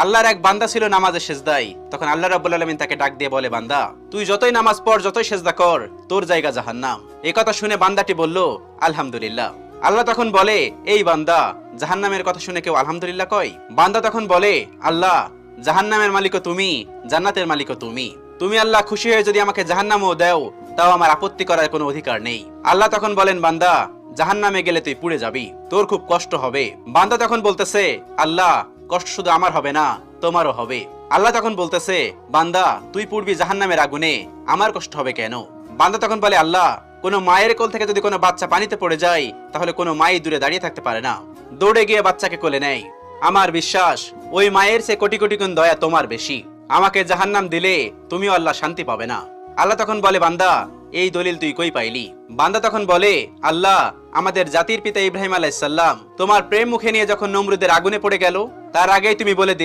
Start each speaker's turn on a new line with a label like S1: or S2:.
S1: আল্লাহর এক বান্দা ছিল নামাজে সেজদায়। তখন আল্লাহ রাব্বুল আলামিন তাকে ডাক দিয়ে বলে, বান্দা তুই যতই নামাজ পড়, যতই সেজদা কর, তোর জায়গা জাহান্নাম। এই কথা শুনে বান্দাটি বলল, আলহামদুলিল্লাহ। আল্লাহ তখন বলে, এই বান্দা, জাহান্নামের কথা শুনে কেউ আলহামদুলিল্লাহ কয়? বান্দা তখন বলে, আল্লাহ, জাহান্নামের মালিকও তুমি, জান্নাতের মালিকও তুমি। তুমি আল্লাহ খুশি হয়ে যদি আমাকে জাহান্নামও দাও, তাও আমার আপত্তি করার কোনো অধিকার নেই। আল্লাহ তখন বলেন, বান্দা, জাহান্নামে গেলে তুই পুড়ে যাবি, তোর খুব কষ্ট হবে। বান্দা তখন বলতেছে, আল্লাহ, কষ্ট শুধু আমার হবে না, তোমারও হবে। আল্লাহ তখন বলতেছে, বান্দা, তুই পুড়বি জাহান্নামের আগুনে, আমার কষ্ট হবে কেন? বান্দা তখন বলে, আল্লাহ, কোনো মায়ের কোল থেকে যদি কোনো বাচ্চা পানিতে পড়ে যায়, তাহলে কোনো মাই দূরে দাঁড়িয়ে থাকতে পারে না, দৌড়ে গিয়ে বাচ্চাকে কোলে নেয়। আমার বিশ্বাস, ওই মায়ের চেয়ে কোটি কোটি গুণ দয়া তোমার বেশি। আমাকে জাহান্নাম দিলে তুমিও আল্লাহ শান্তি পাবে না। আল্লাহ তখন বলে, বান্দা, এই দলিল তুই কই পাইলি? বান্দা তখন বলে, আল্লাহ, আমাদের জাতির পিতা ইব্রাহিম আলাইহিস সালাম তোমার প্রেম মুখে নিয়ে যখন নমরুদের আগুনে পড়ে গেল, তার আগেই তুমি বলে দিলে